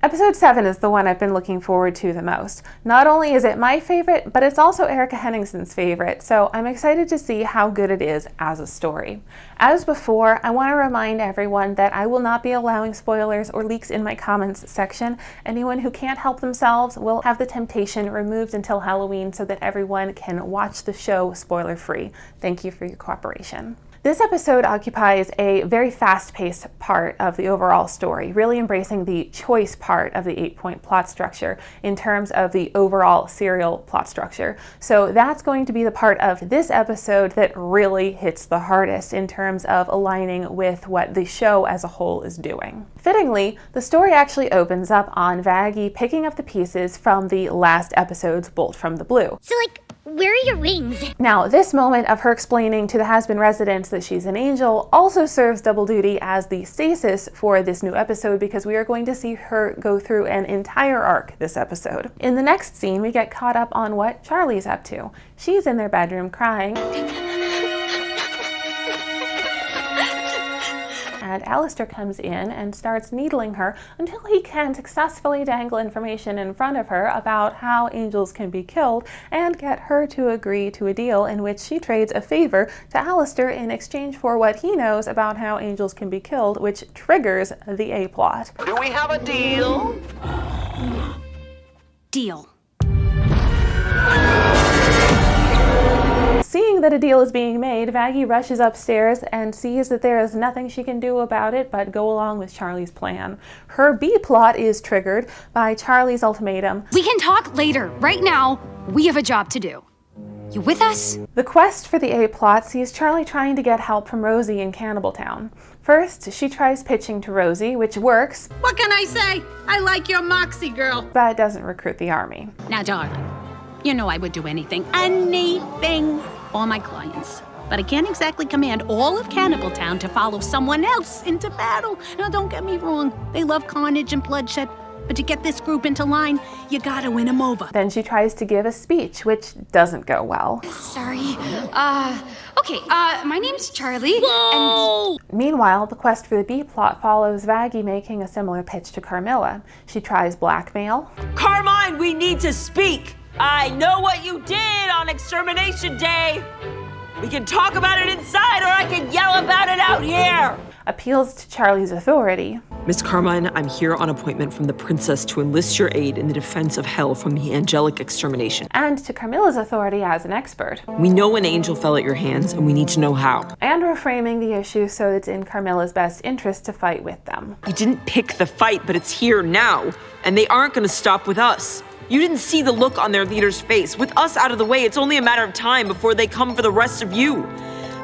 Episode 7 is the one I've been looking forward to the most. Not only is it my favorite, but it's also Erica Henningsen's favorite, so I'm excited to see how good it is as a story. As before, I want to remind everyone that I will not be allowing spoilers or leaks in my comments section. Anyone who can't help themselves will have the temptation removed until Halloween so that everyone can watch the show spoiler-free. Thank you for your cooperation. This episode occupies a very fast-paced part of the overall story, really embracing the choice part of the 8-point plot structure in terms of the overall serial plot structure. So that's going to be the part of this episode that really hits the hardest in terms of aligning with what the show as a whole is doing. Fittingly, the story actually opens up on Vaggie picking up the pieces from the last episode's Bolt from the Blue. So, where are your wings? Now, this moment of her explaining to the Hazbin residents that she's an angel also serves double duty as the stasis for this new episode, because we are going to see her go through an entire arc this episode. In the next scene, we get caught up on what Charlie's up to. She's in their bedroom crying. And Alistair comes in and starts needling her until he can successfully dangle information in front of her about how angels can be killed and get her to agree to a deal in which she trades a favor to Alistair in exchange for what he knows about how angels can be killed, which triggers the A-plot. Do we have a deal? Deal. Seeing that a deal is being made, Vaggie rushes upstairs and sees that there is nothing she can do about it but go along with Charlie's plan. Her B-plot is triggered by Charlie's ultimatum. We can talk later. Right now, we have a job to do. You with us? The quest for the A-plot sees Charlie trying to get help from Rosie in Cannibaltown. First, she tries pitching to Rosie, which works. What can I say? I like your moxie, girl. But doesn't recruit the army. Now, darling, you know I would do anything for my clients. But I can't exactly command all of Cannibaltown to follow someone else into battle. Now, don't get me wrong. They love carnage and bloodshed. But to get this group into line, you gotta win them over. Then she tries to give a speech, which doesn't go well. Sorry. My name's Charlie. Whoa! Meanwhile, the quest for the B-plot follows Vaggie making a similar pitch to Carmilla. She tries blackmail. Carmine, we need to speak. I know what you did on Extermination Day. We can talk about it inside, or I can yell about it out here. Appeals to Charlie's authority. Miss Carmine, I'm here on appointment from the princess to enlist your aid in the defense of Hell from the angelic extermination. And to Carmilla's authority as an expert. We know an angel fell at your hands, and we need to know how. And reframing the issue so it's in Carmilla's best interest to fight with them. You didn't pick the fight, but it's here now, and they aren't going to stop with us. You didn't see the look on their leader's face. With us out of the way, it's only a matter of time before they come for the rest of you.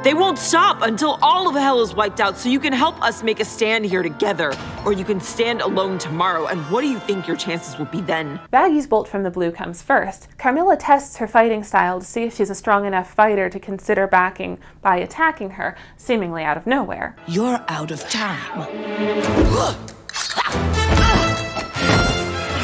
They won't stop until all of Hell is wiped out, so you can help us make a stand here together, or you can stand alone tomorrow, and what do you think your chances will be then? Vaggie's Bolt from the Blue comes first. Carmilla tests her fighting style to see if she's a strong enough fighter to consider backing by attacking her, seemingly out of nowhere. You're out of time.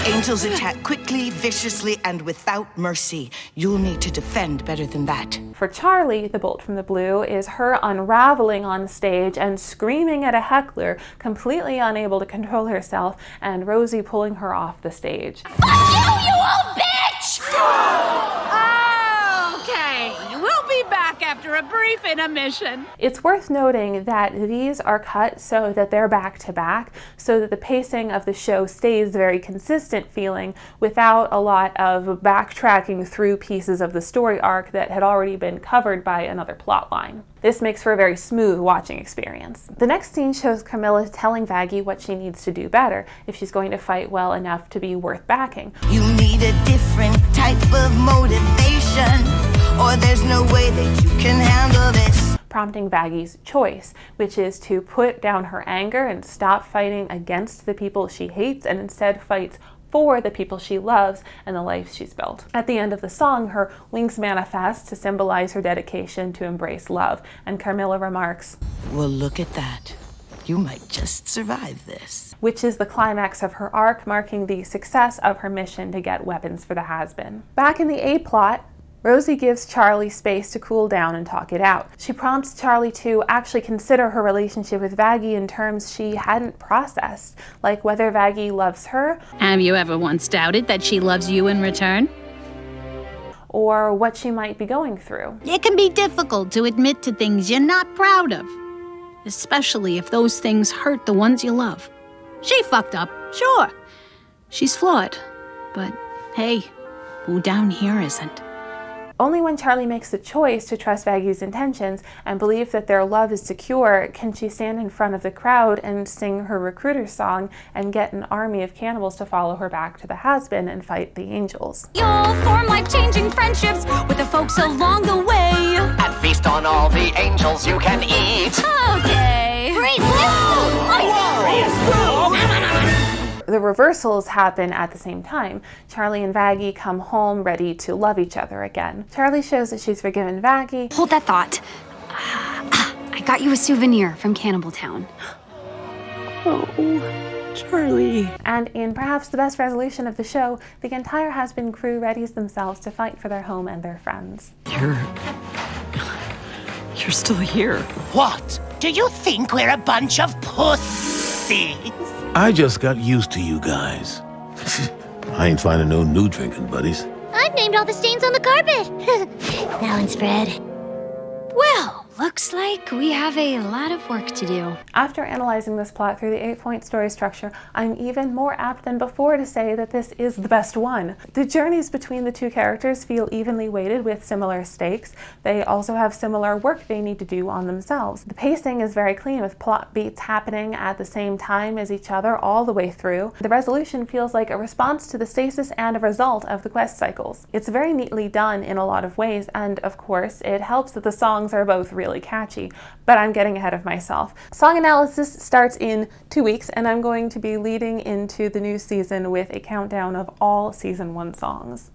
Angels attack quickly, viciously, and without mercy. You'll need to defend better than that. For Charlie, the Bolt from the Blue is her unraveling on stage and screaming at a heckler, completely unable to control herself, and Rosie pulling her off the stage. Fuck you old bitch! Okay, we'll be back after a brief intermission. It's worth noting that these are cut so that they're back to back, so that the pacing of the show stays very consistent feeling without a lot of backtracking through pieces of the story arc that had already been covered by another plot line. This makes for a very smooth watching experience. The next scene shows Carmilla telling Vaggie what she needs to do better if she's going to fight well enough to be worth backing. You need a different type of motivation, or there's no way that you can handle this. Prompting Vaggie's choice, which is to put down her anger and stop fighting against the people she hates and instead fights for the people she loves and the life she's built. At the end of the song, her wings manifest to symbolize her dedication to embrace love, and Carmilla remarks, Well, look at that. You might just survive this. Which is the climax of her arc, marking the success of her mission to get weapons for the Hazbin. Back in the A-plot, Rosie gives Charlie space to cool down and talk it out. She prompts Charlie to actually consider her relationship with Vaggie in terms she hadn't processed, like whether Vaggie loves her. Have you ever once doubted that she loves you in return? Or what she might be going through. It can be difficult to admit to things you're not proud of, especially if those things hurt the ones you love. She fucked up, sure. She's flawed, but hey, who down here isn't? Only when Charlie makes the choice to trust Vaggie's intentions and believe that their love is secure can she stand in front of the crowd and sing her recruiter song and get an army of cannibals to follow her back to the Hazbin and fight the angels. You'll form life-changing friendships with the folks along the way. And feast on all the angels you can eat. Okay. Great, let's go! The reversals happen at the same time. Charlie and Vaggie come home ready to love each other again. Charlie shows that she's forgiven Vaggie. Hold that thought. I got you a souvenir from Cannibal Town. Oh, Charlie. And in perhaps the best resolution of the show, the entire Hazbin crew readies themselves to fight for their home and their friends. You're still here. What? Do you think we're a bunch of pussies? I just got used to you guys. I ain't finding no new drinking buddies. I've named all the stains on the carpet. Now and spread. Well, looks like we have a lot of work to do. After analyzing this plot through the 8-point story structure, I'm even more apt than before to say that this is the best one. The journeys between the two characters feel evenly weighted with similar stakes. They also have similar work they need to do on themselves. The pacing is very clean with plot beats happening at the same time as each other all the way through. The resolution feels like a response to the stasis and a result of the quest cycles. It's very neatly done in a lot of ways, and of course it helps that the songs are both really catchy, but I'm getting ahead of myself. Song analysis starts in 2 weeks, and I'm going to be leading into the new season with a countdown of all season 1 songs.